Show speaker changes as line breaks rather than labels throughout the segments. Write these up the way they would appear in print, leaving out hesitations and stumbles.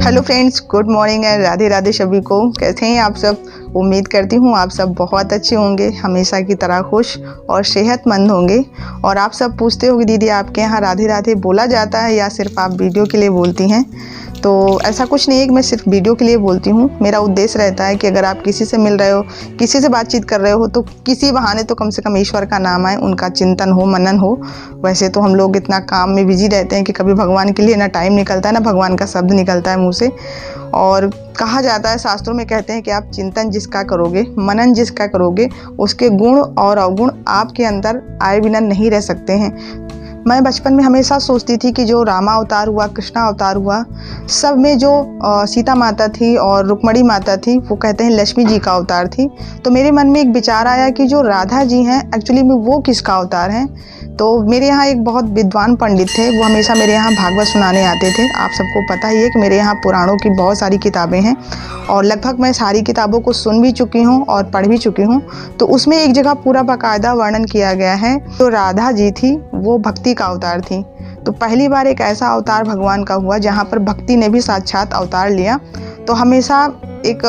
Hello friends, good morning and Radhe Radhe सभी को। कैसे हैं आप सब? उम्मीद करती हूँ आप सब बहुत अच्छे होंगे, हमेशा की तरह खुश और सेहतमंद होंगे। और आप सब पूछते हो कि दीदी आपके यहाँ राधे राधे बोला जाता है या सिर्फ आप वीडियो के लिए बोलती हैं? तो ऐसा कुछ नहीं है कि मैं सिर्फ वीडियो के लिए बोलती हूँ। मेरा उद्देश्य रहता है कि अगर आप किसी से मिल रहे हो, किसी से बातचीत कर रहे हो, तो किसी बहाने तो कम से कम ईश्वर का नाम आए, उनका चिंतन हो, मनन हो। वैसे तो हम लोग इतना काम में बिजी रहते हैं कि कभी भगवान के लिए ना टाइम निकलता है, ना भगवान का शब्द निकलता है मुँह से। और कहा जाता है, शास्त्रों में कहते हैं कि आप चिंतन जिसका करोगे, मनन जिसका करोगे, उसके गुण और अवगुण आपके अंदर आए बिना नहीं रह सकते हैं। मैं बचपन में हमेशा सोचती थी कि जो रामा अवतार हुआ, कृष्णा अवतार हुआ, सब में जो सीता माता थी और रुक्मणी माता थी, वो कहते हैं लक्ष्मी जी का अवतार थी। तो मेरे मन में एक विचार आया कि जो राधा जी हैं एक्चुअली में वो किसका अवतार हैं। तो मेरे यहाँ एक बहुत विद्वान पंडित थे, वो हमेशा मेरे यहाँ भागवत सुनाने आते थे। आप सबको पता ही है कि मेरे यहाँ पुराणों की बहुत सारी किताबें हैं और लगभग मैं सारी किताबों को सुन भी चुकी हूँ और पढ़ भी चुकी हूँ। तो उसमें एक जगह पूरा बाकायदा वर्णन किया गया है। तो राधा जी थी वो भक्ति का अवतार थी। तो पहली बार एक ऐसा अवतार भगवान का हुआ जहाँ पर भक्ति ने भी साक्षात अवतार लिया। तो हमेशा एक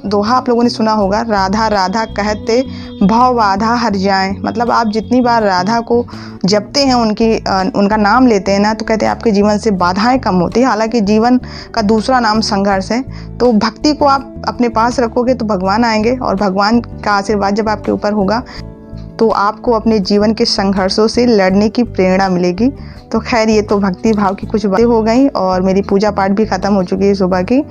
दोहा आप लोगों ने सुना होगा, राधा राधा कहते भव बाधा हर जाए। मतलब आप जितनी बार राधा को जपते हैं, उनका नाम लेते हैं ना, तो कहते हैं आपके जीवन से बाधाएं कम होती हैं। हालांकि जीवन का दूसरा नाम संघर्ष है। तो भक्ति को आप अपने पास रखोगे तो भगवान आएंगे, और भगवान का आशीर्वाद जब आपके ऊपर होगा तो आपको अपने जीवन के संघर्षों से लड़ने की प्रेरणा मिलेगी। तो खैर, ये तो भक्ति भाव की कुछ बातें हो गई और मेरी पूजा पाठ भी ख़त्म हो चुकी है सुबह की।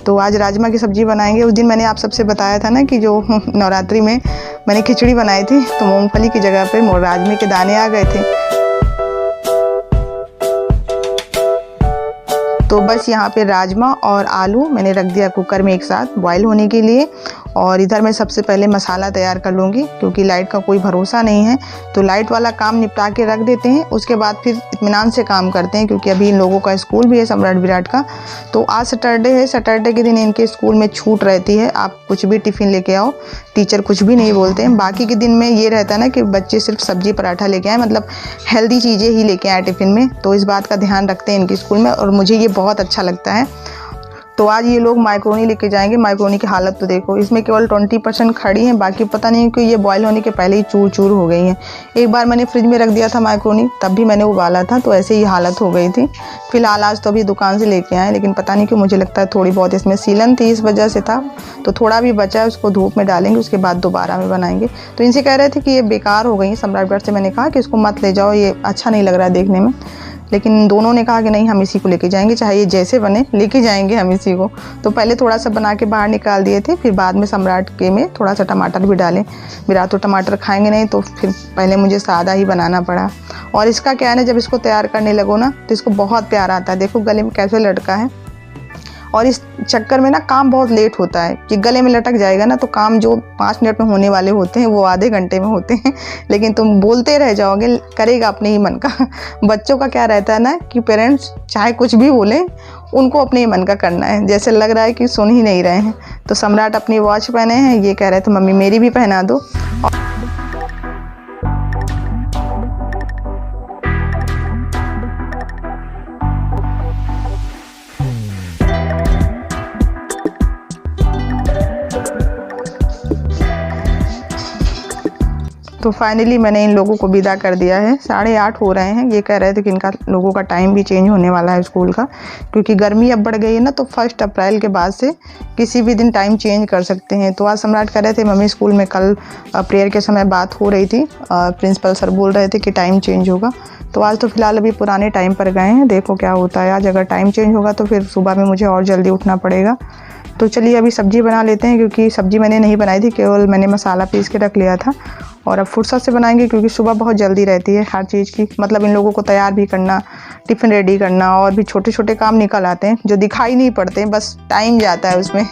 तो आज राजमा की सब्ज़ी बनाएंगे। उस दिन मैंने आप सबसे बताया था ना कि जो नवरात्रि में मैंने खिचड़ी बनाई थी, तो मूंगफली की जगह पर राजमे के दाने आ गए थे। तो बस यहाँ पे राजमा और आलू मैंने रख दिया कुकर में एक साथ बॉईल होने के लिए। और इधर मैं सबसे पहले मसाला तैयार कर लूँगी, क्योंकि लाइट का कोई भरोसा नहीं है। तो लाइट वाला काम निपटा के रख देते हैं, उसके बाद फिर इत्मीनान से काम करते हैं, क्योंकि अभी इन लोगों का स्कूल भी है, सम्राट विराट का। तो आज सैटरडे है, सैटरडे के दिन इनके स्कूल में छूट रहती है, आप कुछ भी टिफ़िन लेके आओ, टीचर कुछ भी नहीं बोलते हैं। बाकी के दिन में ये रहता है ना कि बच्चे सिर्फ सब्जी पराठा लेके आए, मतलब हेल्दी चीज़ें ही लेके आए टिफ़िन में। तो इस बात का ध्यान रखते हैं इनके स्कूल में, और मुझे ये बहुत अच्छा लगता है। तो आज ये लोग माइक्रोनी लेके जाएंगे। माइक्रोनी की हालत तो देखो, इसमें केवल 20% खड़ी हैं, बाकी पता नहीं क्यों ये बॉयल होने के पहले ही चूर चूर हो गई हैं। एक बार मैंने फ्रिज में रख दिया था माइक्रोनी, तब भी मैंने उबाला था, तो ऐसे ही हालत हो गई थी। फिलहाल आज तो अभी दुकान से लेके आए, लेकिन पता नहीं क्यों मुझे लगता है थोड़ी बहुत इसमें सीलन थी, इस वजह से था। तो थोड़ा भी बचा है, उसको धूप में डालेंगे, उसके बाद दोबारा में बनाएंगे। तो इनसे कह रहे थे कि ये बेकार हो गई हैं। सम्राट विराट से मैंने कहा कि इसको मत ले जाओ, ये अच्छा नहीं लग रहा है देखने में। लेकिन दोनों ने कहा कि नहीं, हम इसी को लेके जाएंगे, चाहे ये जैसे बने लेके जाएंगे हम इसी को। तो पहले थोड़ा सा बना के बाहर निकाल दिए थे, फिर बाद में सम्राट के में थोड़ा सा टमाटर भी डालें। विराट तो टमाटर खाएंगे नहीं, तो फिर पहले मुझे सादा ही बनाना पड़ा। और इसका क्या है ना, जब इसको तैयार करने लगो ना तो इसको बहुत प्यार आता है। देखो गले में कैसे लटका है, और इस चक्कर में ना काम बहुत लेट होता है कि गले में लटक जाएगा ना, तो काम जो 5 मिनट में होने वाले होते हैं वो आधे घंटे में होते हैं। लेकिन तुम बोलते रह जाओगे, करेगा अपने ही मन का। बच्चों का क्या रहता है ना कि पेरेंट्स चाहे कुछ भी बोलें, उनको अपने ही मन का करना है। जैसे लग रहा है कि सुन ही नहीं रहे हैं। तो सम्राट अपनी वॉच पहने हैं, ये कह रहे थे मम्मी मेरी भी पहना दो। तो फाइनली मैंने इन लोगों को विदा कर दिया है। 8:30 हो रहे हैं। ये कह रहे थे कि इनका लोगों का टाइम भी चेंज होने वाला है स्कूल का, क्योंकि गर्मी अब बढ़ गई है ना। तो 1 अप्रैल के बाद से किसी भी दिन टाइम चेंज कर सकते हैं। तो आज सम्राट कह रहे थे मम्मी स्कूल में कल प्रेयर के समय बात हो रही थी, प्रिंसिपल सर बोल रहे थे कि टाइम चेंज होगा। तो आज तो फिलहाल अभी पुराने टाइम पर गए हैं, देखो क्या होता है। आज अगर टाइम चेंज होगा तो फिर सुबह में मुझे और जल्दी उठना पड़ेगा। तो चलिए अभी सब्ज़ी बना लेते हैं, क्योंकि सब्ज़ी मैंने नहीं बनाई थी, केवल मैंने मसाला पीस के रख लिया था। और अब फुर्सत से बनाएंगे, क्योंकि सुबह बहुत जल्दी रहती है हर चीज़ की। मतलब इन लोगों को तैयार भी करना, टिफ़िन रेडी करना, और भी छोटे छोटे काम निकल आते हैं जो दिखाई नहीं पड़ते, बस टाइम जाता है उसमें।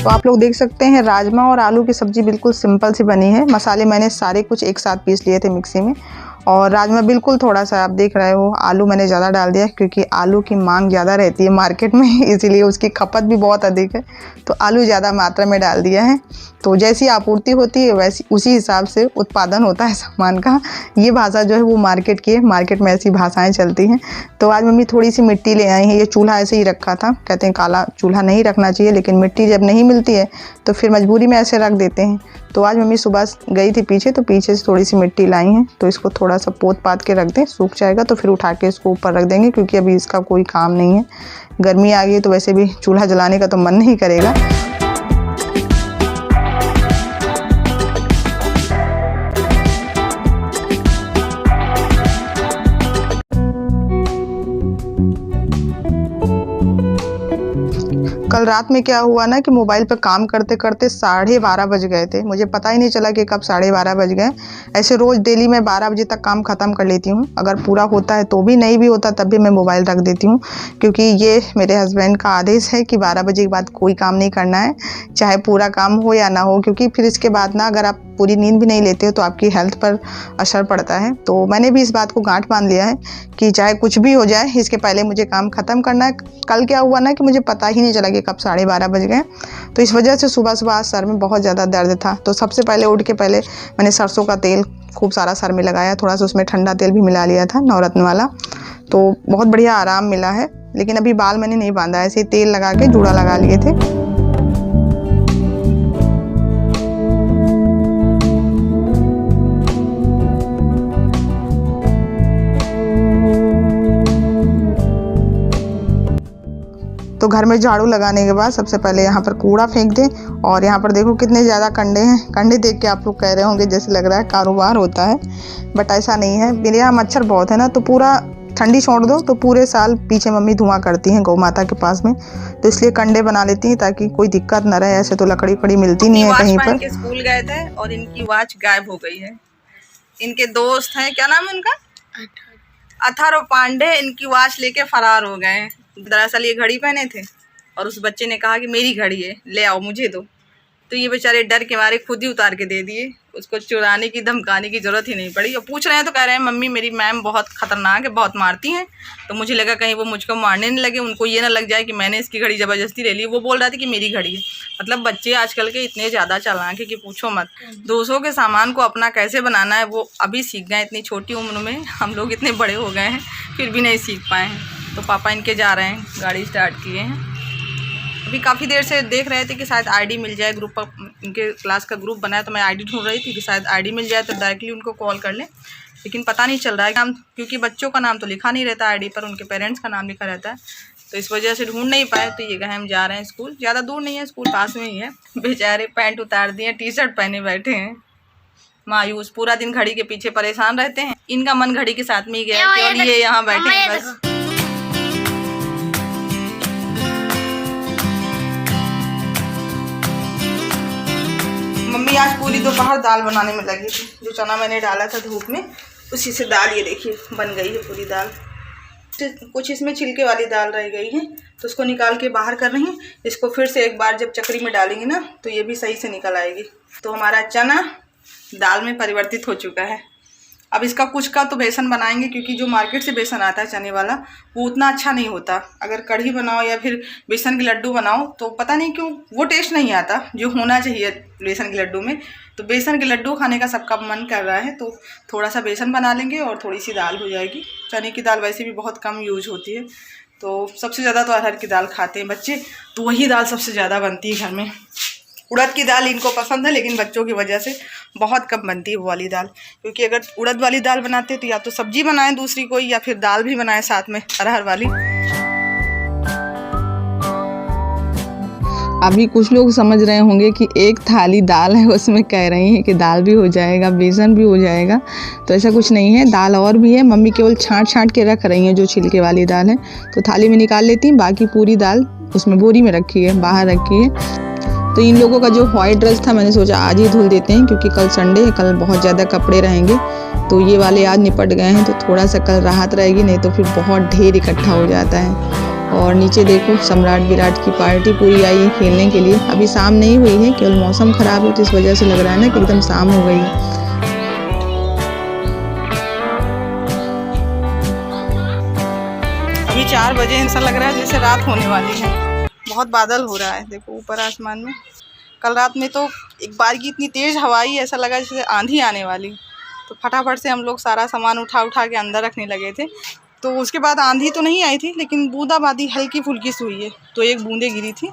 तो आप लोग देख सकते हैं राजमा और आलू की सब्ज़ी बिल्कुल सिंपल सी बनी है। मसाले मैंने सारे कुछ एक साथ पीस लिए थे मिक्सी में, और राजमा बिल्कुल थोड़ा सा आप देख रहे हो। आलू मैंने ज़्यादा डाल दिया क्योंकि आलू की मांग ज़्यादा रहती है मार्केट में, इसीलिए उसकी खपत भी बहुत अधिक है, तो आलू ज़्यादा मात्रा में डाल दिया है। तो जैसी आपूर्ति होती है वैसी उसी हिसाब से उत्पादन होता है सामान का। ये भाषा जो है वो मार्केट की है, मार्केट में ऐसी भाषाएं चलती हैं। तो आज मम्मी थोड़ी सी मिट्टी ले आई है। ये चूल्हा ऐसे ही रखा था, कहते हैं काला चूल्हा नहीं रखना चाहिए, लेकिन मिट्टी जब नहीं मिलती है तो फिर मजबूरी में ऐसे रख देते हैं। तो आज मम्मी सुबह गई थी पीछे, तो पीछे से थोड़ी सी मिट्टी लाई हैं, तो इसको थोड़ा सा पोत पात के रख दें, सूख जाएगा तो फिर उठा के इसको ऊपर रख देंगे, क्योंकि अभी इसका कोई काम नहीं है। गर्मी आ गई तो वैसे भी चूल्हा जलाने का तो मन नहीं करेगा। कल रात में क्या हुआ ना कि मोबाइल पर काम करते करते 12:30 बज गए थे। मुझे पता ही नहीं चला कि कब 12:30 बज गए। ऐसे रोज़ डेली मैं 12 बजे तक काम ख़त्म कर लेती हूँ। अगर पूरा होता है तो भी, नहीं भी होता तब भी मैं मोबाइल रख देती हूँ, क्योंकि ये मेरे हस्बैंड का आदेश है कि 12 बजे के बाद कोई काम नहीं करना है, चाहे पूरा काम हो या ना हो, क्योंकि फिर इसके बाद ना अगर आप पूरी नींद भी नहीं लेते हो तो आपकी हेल्थ पर असर पड़ता है। तो मैंने भी इस बात को गांठ बांध लिया है कि चाहे कुछ भी हो जाए, इसके पहले मुझे काम ख़त्म करना है। कल क्या हुआ ना कि मुझे पता ही नहीं चला कि कब 12:30 बज गए, तो इस वजह से सुबह सुबह सर में बहुत ज़्यादा दर्द था। तो सबसे पहले उठ के पहले मैंने सरसों का तेल खूब सारा सर में लगाया, थोड़ा सा उसमें ठंडा तेल भी मिला लिया था नवरत्न वाला, तो बहुत बढ़िया आराम मिला है। लेकिन अभी बाल मैंने नहीं बांधा, ऐसे ही तेल लगा के जूड़ा लगा लिए थे। तो घर में झाड़ू लगाने के बाद सबसे पहले यहाँ पर कूड़ा फेंक दें। और यहाँ पर देखो कितने ज़्यादा कंडे हैं। कंडे देख के आप लोग कह रहे होंगे जैसे लग रहा है कारोबार होता है, बट ऐसा नहीं है। मेरे यहाँ मच्छर बहुत है ना, तो पूरा ठंडी छोड़ दो तो पूरे साल पीछे मम्मी धुआं करती हैं गौ माता के पास में, तो इसलिए कंडे बना लेती हैं ताकि कोई दिक्कत न रहे। ऐसे तो लकड़ी कड़ी मिलती नहीं है कहीं पर।
स्कूल गए थे और इनकी वॉच गायब हो गई है। इनके दोस्त हैं, क्या नाम है उनका, अथर्व पांडे, इनकी वॉच लेके फरार हो गए हैं। दरअसल ये घड़ी पहने थे और उस बच्चे ने कहा कि मेरी घड़ी है, ले आओ मुझे दो, तो ये बेचारे डर के मारे खुद ही उतार के दे दिए। उसको चुराने की धमकाने की ज़रूरत ही नहीं पड़ी। और पूछ रहे हैं तो कह रहे हैं मम्मी मेरी मैम बहुत ख़तरनाक है, बहुत मारती हैं, तो मुझे लगा कहीं वो मुझको मारने नहीं लगे, उनको ये ना लग जाए कि मैंने इसकी घड़ी ज़बरदस्ती ले ली। वो बोल रहा था कि मेरी घड़ी है। मतलब बच्चे आजकल के इतने ज़्यादा चालाक है कि पूछो मत। दूसरों के सामान को अपना कैसे बनाना है वो अभी सीख गए, इतनी छोटी उम्र में। हम लोग इतने बड़े हो गए हैं फिर भी नहीं सीख पाए हैं। तो पापा इनके जा रहे हैं, गाड़ी स्टार्ट किए हैं। अभी काफ़ी देर से देख रहे थे कि शायद आईडी मिल जाए, ग्रुप पर इनके क्लास का ग्रुप बनाया तो मैं आईडी ढूंढ रही थी कि शायद आईडी मिल जाए तो डायरेक्टली उनको कॉल कर लें, लेकिन पता नहीं चल रहा है नाम, क्योंकि बच्चों का नाम तो लिखा नहीं रहता आईडी पर, उनके पेरेंट्स का नाम लिखा रहता है, तो इस वजह से ढूंढ नहीं पाए। तो ये कहे हम जा रहे हैं स्कूल, ज़्यादा दूर नहीं है, स्कूल पास में ही है। बेचारे पैंट उतार दिए, टी शर्ट पहने बैठे हैं मायूस, पूरा दिन घड़ी के पीछे परेशान रहते हैं। इनका मन घड़ी के साथ में ही गया, केवल ये यहाँ बैठे हैं बस। मम्मी आज पूरी दोपहर दाल बनाने में लगी थी। जो चना मैंने डाला था धूप में उसी से दाल ये देखिए बन गई है पूरी दाल। कुछ इसमें छिलके वाली दाल रह गई है तो उसको निकाल के बाहर कर रही हूँ। इसको फिर से एक बार जब चक्री में डालेंगे ना तो ये भी सही से निकल आएगी। तो हमारा चना दाल में परिवर्तित हो चुका है। अब इसका कुछ का तो बेसन बनाएंगे, क्योंकि जो मार्केट से बेसन आता है चने वाला वो उतना अच्छा नहीं होता। अगर कढ़ी बनाओ या फिर बेसन के लड्डू बनाओ तो पता नहीं क्यों वो टेस्ट नहीं आता जो होना चाहिए बेसन के लड्डू में। तो बेसन के लड्डू खाने का सबका मन कर रहा है, तो थोड़ा सा बेसन बना लेंगे और थोड़ी सी दाल हो जाएगी। चने की दाल वैसे भी बहुत कम यूज होती है, तो सबसे ज़्यादा तो अरहर की दाल खाते हैं बच्चे, तो वही दाल सबसे ज़्यादा बनती है घर में। उड़द की दाल इनको पसंद है, लेकिन बच्चों की वजह से बहुत कम बनती है वो वाली दाल, क्योंकि अगर उड़द वाली दाल बनाते तो या तो सब्जी बनाएं दूसरी कोई, या फिर दाल भी बनाएं साथ में अरहर वाली।
अभी कुछ लोग समझ रहे होंगे कि एक थाली दाल है उसमें कह रही हैं कि दाल भी हो जाएगा, बेसन भी हो जाएगा, तो ऐसा कुछ नहीं है। दाल और भी है, मम्मी केवल छाँट के रख रही हैं जो छिलके वाली दाल है, तो थाली में निकाल लेती हैं। बाकी पूरी दाल उसमें बोरी में रखी है, बाहर रखी है। तो इन लोगों का जो व्हाइट ड्रेस था मैंने सोचा आज ही धुल देते हैं, क्योंकि कल संडे है, कल बहुत ज़्यादा कपड़े रहेंगे। तो ये वाले आज निपट गए हैं तो थोड़ा सा कल राहत रहेगी, नहीं तो फिर बहुत ढेर इकट्ठा हो जाता है। और नीचे देखो सम्राट विराट की पार्टी पूरी आई है खेलने के लिए। अभी शाम नहीं हुई है, केवल मौसम ख़राब है तो इस वजह से लग रहा है ना कि एकदम शाम हो गई है।
अभी 4 बजे ऐसा लग रहा है जैसे रात होने वाली है। बहुत बादल हो रहा है, देखो ऊपर आसमान में। कल रात में तो एक बार की इतनी तेज़ हवा आई, ऐसा लगा जैसे आंधी आने वाली। तो फटाफट से हम लोग सारा सामान उठा के अंदर रखने लगे थे। तो उसके बाद आंधी तो नहीं आई थी, लेकिन बूंदाबांदी हल्की फुल्की सी हुई है। तो एक बूंदे गिरी थी,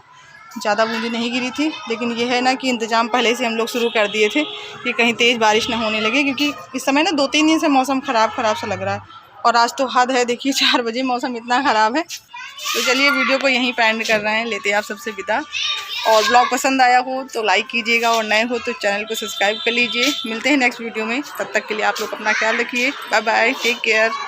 ज़्यादा बूंदी नहीं गिरी थी। लेकिन ये है ना कि इंतज़ाम पहले से हम लोग शुरू कर दिए थे कि कहीं तेज़ बारिश ना होने लगे, क्योंकि इस समय ना 2-3 दिन से मौसम ख़राब सा लग रहा है। और आज तो हद है, देखिए 4 बजे मौसम इतना ख़राब है। तो चलिए वीडियो को यहीं पे एंड कर रहे हैं, लेते हैं आप सबसे विदा। और ब्लॉग पसंद आया हो तो लाइक कीजिएगा, और नए हो तो चैनल को सब्सक्राइब कर लीजिए। मिलते हैं नेक्स्ट वीडियो में, तब तक के लिए आप लोग अपना ख्याल रखिए। Bye bye, take care.